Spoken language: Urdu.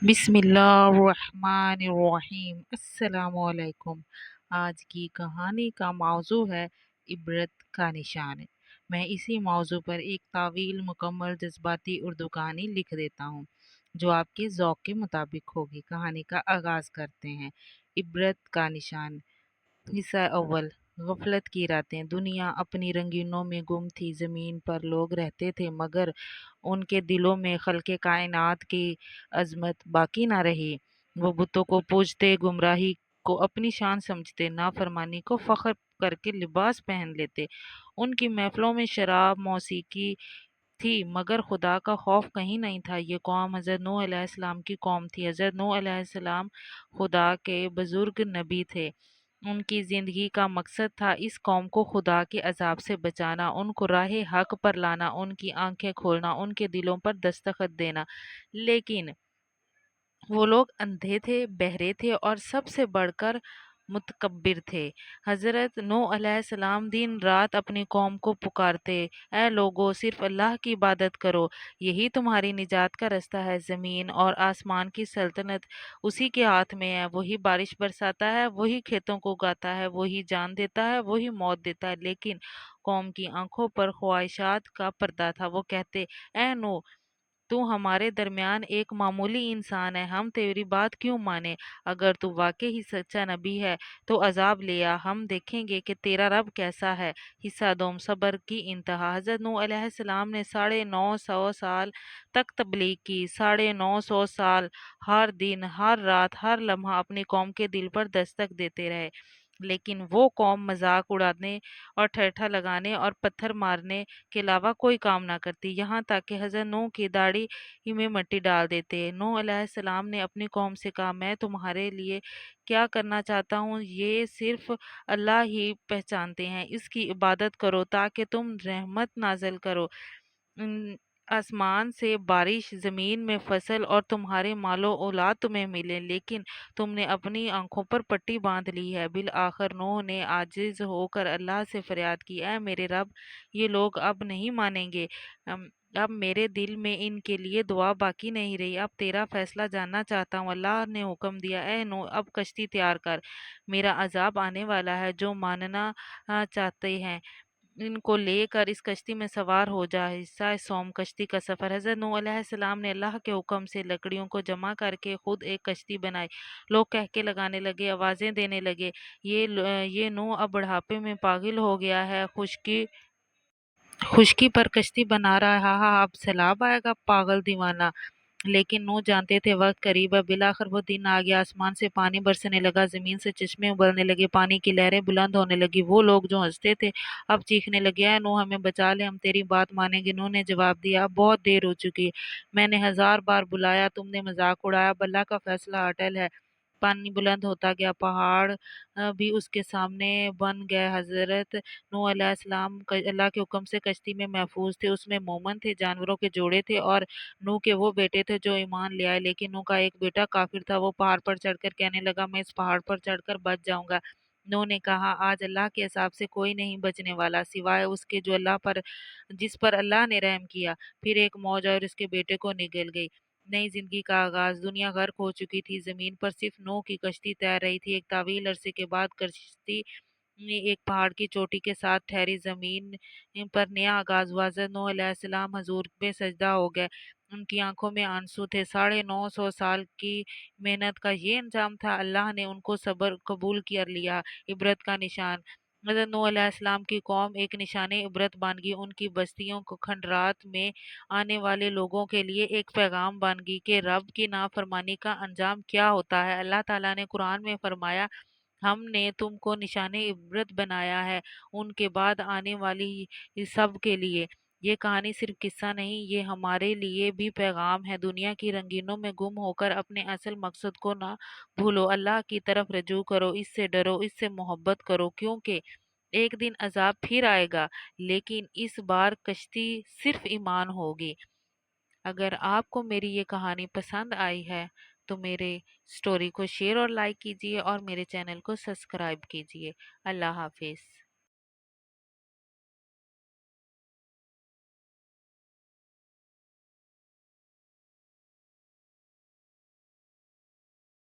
بسم اللہ الرحمن الرحیم۔ السلام علیکم۔ آج کی کہانی کا موضوع ہے عبرت کا نشان۔ میں اسی موضوع پر ایک طویل مکمل جذباتی اردو کہانی لکھ دیتا ہوں جو آپ کے ذوق کے مطابق ہوگی۔ کہانی کا آغاز کرتے ہیں۔ عبرت کا نشان۔ حصہ اول۔ غفلت کی راتیں۔ دنیا اپنی رنگینوں میں گم تھی۔ زمین پر لوگ رہتے تھے مگر ان کے دلوں میں خلق کائنات کی عظمت باقی نہ رہی۔ وہ بتوں کو پوجتے، گمراہی کو اپنی شان سمجھتے، نافرمانی کو فخر کر کے لباس پہن لیتے۔ ان کی محفلوں میں شراب، موسیقی تھی مگر خدا کا خوف کہیں نہیں تھا۔ یہ قوم حضرت نوح علیہ السلام کی قوم تھی۔ حضرت نوح علیہ السلام خدا کے بزرگ نبی تھے۔ ان کی زندگی کا مقصد تھا اس قوم کو خدا کے عذاب سے بچانا، ان کو راہ حق پر لانا، ان کی آنکھیں کھولنا، ان کے دلوں پر دستخط دینا۔ لیکن وہ لوگ اندھے تھے، بہرے تھے اور سب سے بڑھ کر متکبر تھے۔ حضرت نوح علیہ السلام دن رات اپنی قوم کو پکارتے، اے لوگو، صرف اللہ کی عبادت کرو، یہی تمہاری نجات کا راستہ ہے۔ زمین اور آسمان کی سلطنت اسی کے ہاتھ میں ہے۔ وہی بارش برساتا ہے، وہی کھیتوں کو اگاتا ہے، وہی جان دیتا ہے، وہی موت دیتا ہے۔ لیکن قوم کی آنکھوں پر خواہشات کا پردہ تھا۔ وہ کہتے، اے نوح، تو ہمارے درمیان ایک معمولی انسان ہے، ہم تیری بات کیوں مانیں؟ اگر تو واقعی سچا نبی ہے تو عذاب لیا، ہم دیکھیں گے کہ تیرا رب کیسا ہے۔ حصہ دوم۔ صبر کی انتہا۔ حضرت نوح علیہ السلام نے 950 سال تک تبلیغ کی۔ 950 سال ہر دن، ہر رات، ہر لمحہ اپنی قوم کے دل پر دستک دیتے رہے۔ لیکن وہ قوم مذاق اڑانے اور ٹھٹھا لگانے اور پتھر مارنے کے علاوہ کوئی کام نہ کرتی، یہاں تک کہ حضرت نوح کی داڑھی ہی میں مٹی ڈال دیتے۔ نوح علیہ السلام نے اپنی قوم سے کہا، میں تمہارے لیے کیا کرنا چاہتا ہوں یہ صرف اللہ ہی پہچانتے ہیں۔ اس کی عبادت کرو تاکہ تم رحمت نازل کرو، آسمان سے بارش، زمین میں فصل اور تمہارے مال و اولاد تمہیں ملے، لیکن تم نے اپنی آنکھوں پر پٹی باندھ لی ہے۔ بالآخر نوح نے عاجز ہو کر اللہ سے فریاد کی، اے میرے رب، یہ لوگ اب نہیں مانیں گے، اب میرے دل میں ان کے لیے دعا باقی نہیں رہی، اب تیرا فیصلہ جاننا چاہتا ہوں۔ اللہ نے حکم دیا، اے نوح، اب کشتی تیار کر، میرا عذاب آنے والا ہے۔ جو ماننا چاہتے ہیں ان کو لے کر اس کشتی میں سوار ہو جا۔ حصہ سوم۔ کشتی کا سفر۔ حضرت نوح علیہ السلام نے اللہ کے حکم سے لکڑیوں کو جمع کر کے خود ایک کشتی بنائی۔ لوگ کہکے لگانے لگے، آوازیں دینے لگے، یہ نوح اب بڑھاپے میں پاگل ہو گیا ہے، خشکی پر کشتی بنا رہا ہے، ہاں ہاں، اب سیلاب آئے گا، پاگل دیوانہ۔ لیکن نوح جانتے تھے وقت قریب ہے۔ بالآخر وہ دن آ گیا، آسمان سے پانی برسنے لگا، زمین سے چشمے ابلنے لگے، پانی کی لہریں بلند ہونے لگی۔ وہ لوگ جو ہنستے تھے اب چیخنے لگے، اے نوح، ہمیں بچا لے، ہم تیری بات مانیں گے۔ نوح نے جواب دیا، اب بہت دیر ہو چکی ہے، میں نے 1000 بار بلایا، تم نے مذاق اڑایا، اب اللہ کا فیصلہ اٹل ہے۔ پانی بلند ہوتا گیا، پہاڑ بھی اس کے سامنے بن گئے۔ حضرت نوح علیہ السلام اللہ کے حکم سے کشتی میں محفوظ تھے، اس میں مومن تھے، جانوروں کے جوڑے تھے اور نوح کے وہ بیٹے تھے جو ایمان لے آئے۔ لیکن نوح کا ایک بیٹا کافر تھا، وہ پہاڑ پر چڑھ کر کہنے لگا، میں اس پہاڑ پر چڑھ کر بچ جاؤں گا۔ نوح نے کہا، آج اللہ کے حساب سے کوئی نہیں بچنے والا سوائے اس کے جس پر اللہ نے رحم کیا۔ پھر ایک موج اور اس کے بیٹے کو نگل گئی۔ نئی زندگی کا آغاز۔ دنیا غرق ہو چکی تھی، زمین پر صرف نوح کی کشتی تیر رہی تھی۔ ایک طویل عرصے کے بعد کشتی ایک پہاڑ کی چوٹی کے ساتھ ٹھہری، زمین پر نیا آغاز ہوا۔ حضرت نوح علیہ السلام حضور میں سجدہ ہو گئے، ان کی آنکھوں میں آنسو تھے۔ 950 سال کی محنت کا یہ انجام تھا، اللہ نے ان کو صبر قبول کر لیا۔ عبرت کا نشان۔ حضرت نوح علیہ السلام کی قوم ایک نشان عبرت بن گئی، ان کی بستیوں کو کھنڈرات میں آنے والے لوگوں کے لیے ایک پیغام بن گئی کہ رب کی نافرمانی کا انجام کیا ہوتا ہے۔ اللہ تعالیٰ نے قرآن میں فرمایا، ہم نے تم کو نشان عبرت بنایا ہے ان کے بعد آنے والی سب کے لیے۔ یہ کہانی صرف قصہ نہیں، یہ ہمارے لیے بھی پیغام ہے۔ دنیا کی رنگینوں میں گم ہو کر اپنے اصل مقصد کو نہ بھولو، اللہ کی طرف رجوع کرو، اس سے ڈرو، اس سے محبت کرو، کیونکہ ایک دن عذاب پھر آئے گا، لیکن اس بار کشتی صرف ایمان ہوگی۔ اگر آپ کو میری یہ کہانی پسند آئی ہے تو میرے سٹوری کو شیئر اور لائک کیجیے اور میرے چینل کو سبسکرائب کیجیے۔ اللہ حافظ۔